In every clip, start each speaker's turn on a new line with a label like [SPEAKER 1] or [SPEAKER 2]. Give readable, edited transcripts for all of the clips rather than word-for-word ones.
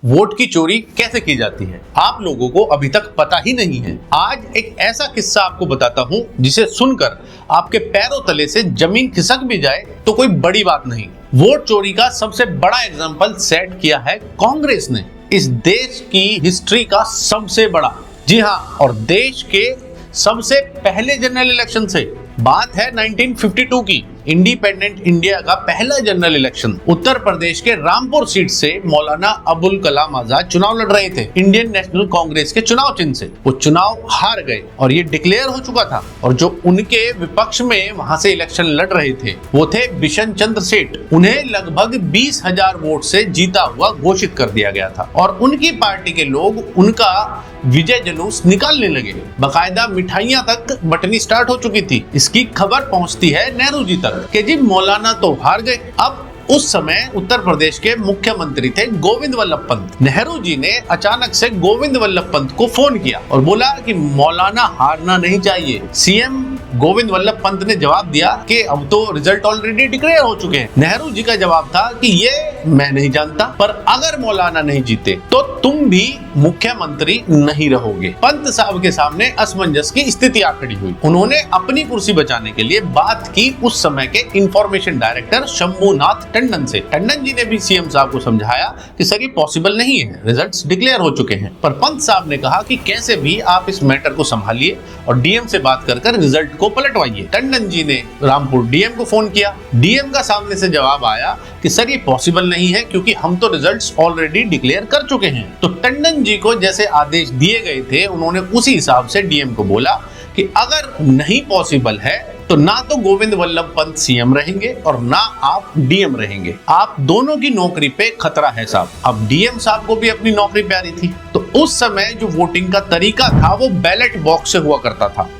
[SPEAKER 1] Vote की चोरी कैसे की जाती है आप लोगों को अभी तक पता ही नहीं है। आज एक ऐसा किस्सा आपको बताता हूं जिसे सुनकर आपके पैरों तले से जमीन खिसक भी जाए तो कोई बड़ी बात नहीं। वोट चोरी का सबसे बड़ा एग्जाम्पल सेट किया है कांग्रेस ने, इस देश की हिस्ट्री का सबसे बड़ा। जी हाँ, और देश के सबसे पहले जनरल इलेक्शन से। बात है 1952 की। इंडिपेंडेंट इंडिया का पहला जनरल इलेक्शन उत्तर प्रदेश के रामपुर सीट से मौलाना अबुल कलाम आजाद चुनाव लड़ रहे थे इंडियन नेशनल कांग्रेस के चुनाव चिन्ह से। वो चुनाव हार गए और ये डिक्लेयर हो चुका था। और जो उनके विपक्ष में वहां से इलेक्शन लड़ रहे थे वो थे बिशन चंद्र सेठ। उन्हें लगभग 20,000 वोट से जीता हुआ घोषित कर दिया गया था और उनकी पार्टी के लोग उनका विजय जुलूस निकालने लगे। बाकायदा मिठाइयां तक बंटनी स्टार्ट हो चुकी थी। इसकी खबर पहुंचती है नेहरू जी तक कि जी मौलाना तो हार गए। अब उस समय उत्तर प्रदेश के मुख्यमंत्री थे गोविंद वल्लभ पंत। नेहरू जी ने अचानक से गोविंद वल्लभ पंत को फोन किया और बोला कि मौलाना हारना नहीं चाहिए। सीएम गोविंद वल्लभ पंत ने जवाब दिया कि अब तो रिजल्ट ऑलरेडी डिक्लेयर हो चुके हैं। नेहरू जी का जवाब था कि ये मैं नहीं जानता, पर अगर मौलाना नहीं जीते तो तुम भी मुख्यमंत्री नहीं रहोगे। पंत साहब के सामने असमंजस की स्थिति आ खड़ी हुई। उन्होंने अपनी कुर्सी बचाने के लिए बात की उस समय के इंफॉर्मेशन डायरेक्टर शंभुनाथ टंडन से। टंडन जी ने भी सीएम साहब को समझाया कि सर ये पॉसिबल नहीं है, रिजल्ट्स डिक्लेयर हो चुके हैं। पर पंत साहब ने कहा कि कैसे भी आप इस मैटर को संभालिए और डीएम से बात कर रिजल्ट को पलटवाइए। टंडन जी ने रामपुर डीएम को फोन किया। डीएम का सामने से जवाब आया कि सर ये पॉसिबल नहीं है क्योंकि हम तो रिजल्ट्स ऑलरेडी डिक्लेयर कर चुके हैं। तो टंडन जी को जैसे आदेश दिए गए थे उन्होंने उसी हिसाब से डीएम को बोला कि अगर नहीं पॉसिबल है तो ना तो गोविंद वल्लभ पंत सीएम रहेंगे और ना आप डीएम रहेंगे। आप दोनों की नौकरी पे खतरा है साहब। अब डीएम साहब को भी अपनी नौकरी प्यारी थी। तो उस समय जो वोटिंग का तरीका था वो बैलेट बॉक्स से हुआ करता था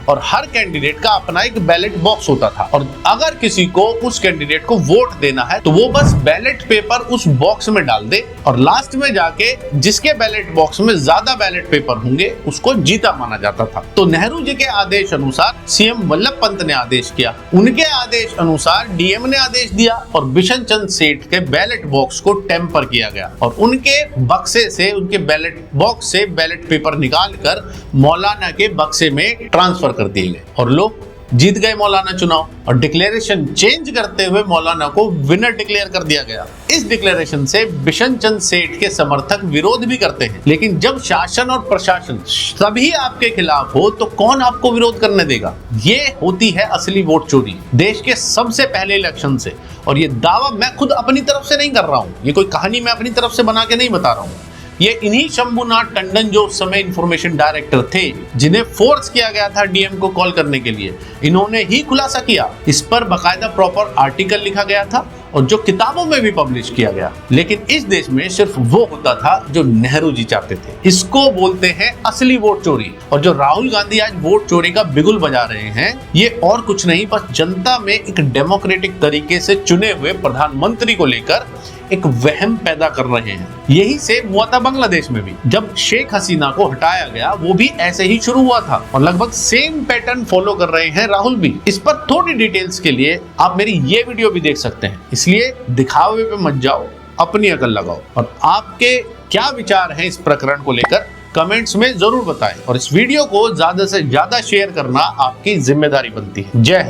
[SPEAKER 1] और हर कैंडिडेट का अपना एक बैलेट बॉक्स होता था। और अगर किसी को उस कैंडिडेट को वोट देना है तो वो बस बैलेट पेपर उस बॉक्स में डाल दे और लास्ट में जाके जिसके बैलेट बॉक्स में ज्यादा बैलेट पेपर होंगे उसको जीता माना जाता था। तो नेहरू जी के आदेश अनुसार सीएम वल्लभ पंत ने आदेश किया, उनके आदेश अनुसार डीएम ने आदेश दिया और बिशन चंद्र सेठ के बैलेट बॉक्स को टेम्पर किया गया और उनके बक्से से, उनके बैलेट बॉक्स से बैलेट पेपर निकालकर मौलाना के बक्से में ट्रांसफर कर दिए गए और लोग जीत गए मौलाना चुनाव। और डिक्लेरेशन चेंज करते हुए मौलाना को विनर डिक्लेयर कर दिया गया। इस डिक्लेरेशन से बिशन चंद्र सेठ के समर्थक विरोध भी करते हैं, लेकिन जब शासन और प्रशासन सभी आपके खिलाफ हो तो कौन आपको विरोध करने देगा। ये होती है असली वोट चोरी देश के सबसे पहले इलेक्शन से। और ये दावा मैं खुद अपनी तरफ से नहीं कर रहा हूँ, ये कोई कहानी मैं अपनी तरफ से बना के नहीं बता रहा हूँ। ये इन्हीं शंभुनाथ टंडन जो उस समय इंफॉर्मेशन डायरेक्टर थे, जिन्हें फोर्स किया गया था डीएम को कॉल करने के लिए, इन्होंने ही खुलासा किया। इस पर बाकायदा प्रॉपर आर्टिकल लिखा गया था और जो किताबों में भी पब्लिश किया गया। लेकिन इस देश में सिर्फ वो होता था जो नेहरू जी चाहते थे। इसको बोलते हैं असली वोट चोरी। और जो राहुल गांधी आज वोट चोरी का बिगुल बजा रहे हैं ये और कुछ नहीं, बस जनता में एक डेमोक्रेटिक तरीके से चुने हुए प्रधानमंत्री को लेकर एक वहम पैदा कर रहे हैं। यही से हुआ था बांग्लादेश में भी। जब शेख हसीना को हटाया गया वो भी ऐसे ही शुरू हुआ था और लगभग सेम पैटर्न फॉलो कर रहे हैं राहुल भी। इस पर थोड़ी डिटेल्स के लिए आप मेरी ये वीडियो भी देख सकते हैं, इसलिए दिखावे पे मत जाओ, अपनी अकल लगाओ। और आपके क्या विचार हैं इस प्रकरण को लेकर कमेंट्स में जरूर बताएं और इस वीडियो को ज्यादा से ज्यादा शेयर करना आपकी जिम्मेदारी बनती है। जय हिंद।